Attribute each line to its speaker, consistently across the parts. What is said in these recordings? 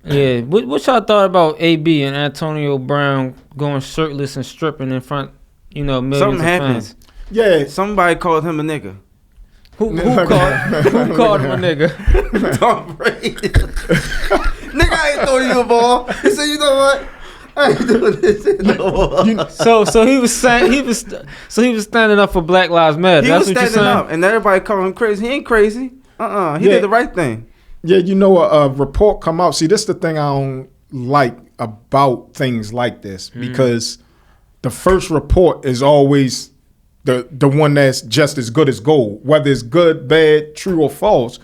Speaker 1: Yeah. What y'all thought about AB and Antonio Brown going shirtless and stripping in front, millions
Speaker 2: Something
Speaker 1: of
Speaker 2: happened.
Speaker 1: fans?
Speaker 3: Yeah.
Speaker 2: Somebody called him a nigga.
Speaker 1: Who called him a nigga?
Speaker 2: Tom Brady. Nigga, I ain't throwing you a ball. He said, you know what? I ain't doing this no more.
Speaker 1: So he was standing up for Black Lives Matter.
Speaker 2: He
Speaker 1: That's
Speaker 2: was
Speaker 1: what you're
Speaker 2: standing
Speaker 1: saying?
Speaker 2: up, and everybody called him crazy. He ain't crazy. He did the right thing.
Speaker 3: Yeah, a report come out. See, this is the thing I don't like about things like this, because the first report is always the one that's just as good as gold. Whether it's good, bad, true, or false,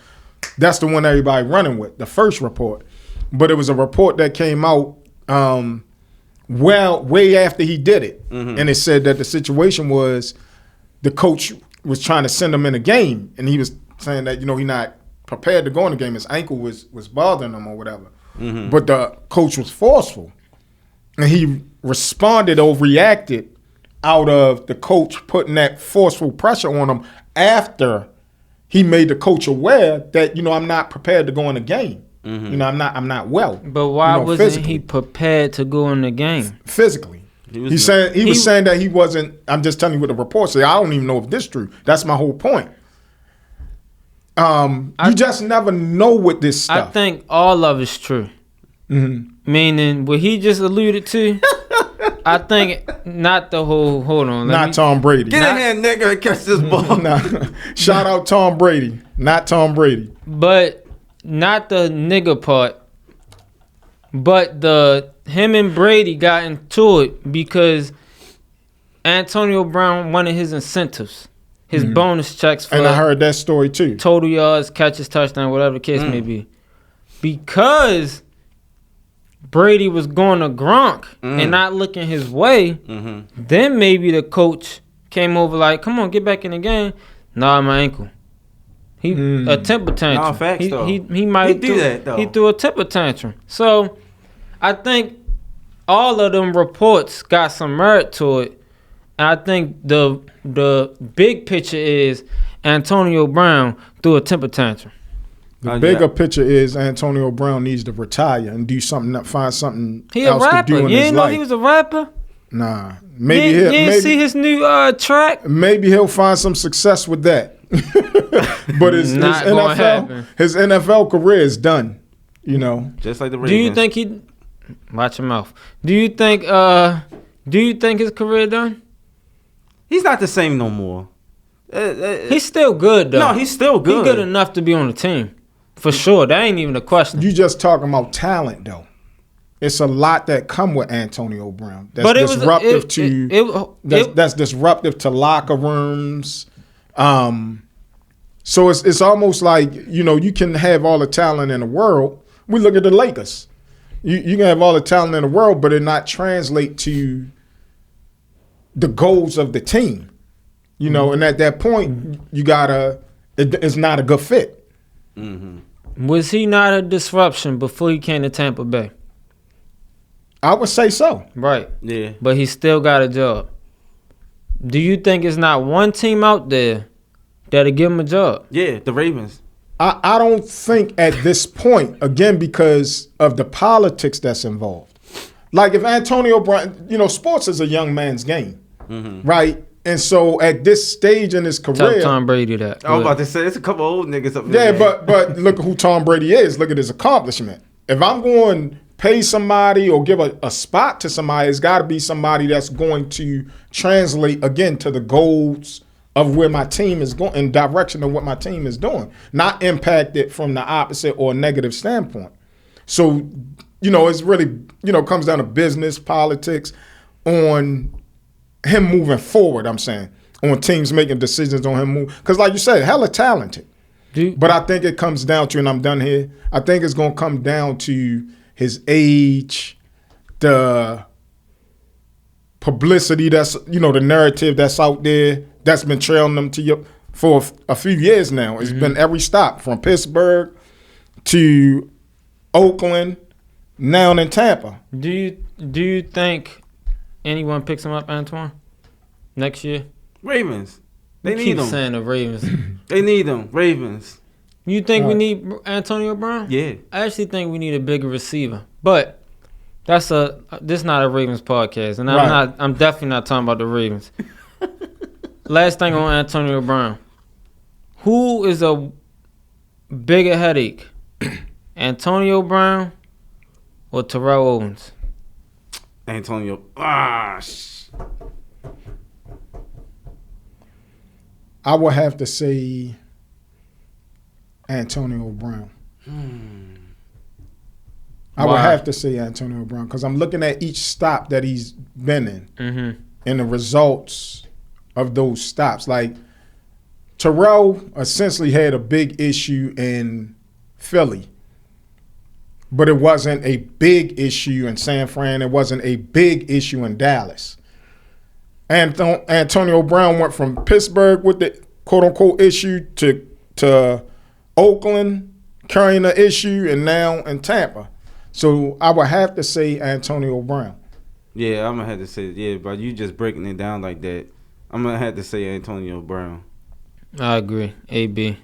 Speaker 3: that's the one everybody running with, the first report. But it was a report that came out way after he did it. And it said that the situation was the coach was trying to send him in a game, and he was saying that, he not prepared to go in the game. His ankle was bothering him or whatever. But the coach was forceful. And he responded or reacted out of the coach putting that forceful pressure on him after he made the coach aware that, I'm not prepared to go in the game. I'm not well.
Speaker 1: But why wasn't
Speaker 3: physically.
Speaker 1: he prepared to go in the game?
Speaker 3: Physically. He was saying that he wasn't. I'm just telling you what the report said. I don't even know if this is true. That's my whole point. You just never know with this stuff.
Speaker 1: I think all of it's true. Meaning what he just alluded to. I think not the whole. Hold on.
Speaker 3: Not Tom Brady.
Speaker 2: Get in here, nigga, and catch this ball.
Speaker 3: Shout out Tom Brady. Not Tom Brady.
Speaker 1: But not the nigga part. But him and Brady got into it because Antonio Brown wanted his incentives, his bonus checks for.
Speaker 3: And I heard that story too.
Speaker 1: Total yards, catches, touchdown, whatever the case may be. Because Brady was going to Gronk and not looking his way, then maybe the coach came over like, come on, get back in the game. Nah, my ankle. He a temper tantrum.
Speaker 2: Nah, facts, though.
Speaker 1: He might
Speaker 2: do that, though.
Speaker 1: He threw a temper tantrum. So I think all of them reports got some merit to it. And I think the big picture is Antonio Brown threw a temper tantrum.
Speaker 3: The bigger picture is Antonio Brown needs to retire and do something, find something else to do in his life.
Speaker 1: You didn't know he was a rapper?
Speaker 3: Nah. Maybe
Speaker 1: you didn't see his new track?
Speaker 3: Maybe he'll find some success with that. But his NFL career is done.
Speaker 2: Just like the Ravens.
Speaker 1: Do you think he? Watch your mouth. Do you think his career done?
Speaker 2: He's not the same no more.
Speaker 1: He's still good though.
Speaker 2: No, he's still good.
Speaker 1: He's good enough to be on the team. For sure. That ain't even a question.
Speaker 3: You just talking about talent though. It's a lot that come with Antonio Brown. That's disruptive that's disruptive to locker rooms. So it's almost like, you can have all the talent in the world. We look at the Lakers. You can have all the talent in the world, but it not translate to the goals of the team. And at that point, it's not a good fit.
Speaker 1: Was he not a disruption before he came to Tampa Bay?
Speaker 3: I would say so.
Speaker 1: Right.
Speaker 2: Yeah.
Speaker 1: But he still got a job. Do you think it's not one team out there that'll give him a job?
Speaker 2: Yeah, the Ravens.
Speaker 3: I don't think at this point, again, because of the politics that's involved. Like if Antonio Brown, sports is a young man's game, right? And so at this stage in his career,
Speaker 1: tell Tom Brady that.
Speaker 2: I was about to say, there's a couple old niggas up there.
Speaker 3: Yeah, but look at who Tom Brady is. Look at his accomplishment. If I'm going to pay somebody or give a spot to somebody, it's got to be somebody that's going to translate, again, to the goals of where my team is going, in direction of what my team is doing, not impact it from the opposite or negative standpoint. So, it's really, comes down to business, politics, on him moving forward, I'm saying, on teams making decisions on him move. Because like you said, hella talented. But I think it comes down to, and I'm done here, I think it's going to come down to his age, the publicity that's, the narrative that's out there that's been trailing them to you for a few years now. It's been every stop from Pittsburgh to Oakland, now in Tampa.
Speaker 1: Do you think anyone picks him up, Antwain, next year?
Speaker 2: Ravens. They need
Speaker 1: keep
Speaker 2: him.
Speaker 1: saying the Ravens.
Speaker 2: They need him. Ravens.
Speaker 1: You think we need Antonio Brown?
Speaker 2: Yeah.
Speaker 1: I actually think we need a bigger receiver. But this not a Ravens podcast, and I'm definitely not talking about the Ravens. Last thing on Antonio Brown. Who is a bigger headache? Antonio Brown or Terrell Owens?
Speaker 2: Antonio.
Speaker 3: I would have to say Antonio Brown. I would have to say Antonio Brown because I'm looking at each stop that he's been in and the results of those stops. Like, Terrell essentially had a big issue in Philly, but it wasn't a big issue in San Fran. It wasn't a big issue in Dallas. Antonio Brown went from Pittsburgh with the quote-unquote issue to Oakland carrying the issue and now in Tampa. So I would have to say Antonio Brown.
Speaker 2: Yeah, I'm going to have to say, but you just breaking it down like that. I'm going to have to say Antonio Brown.
Speaker 1: I agree. AB.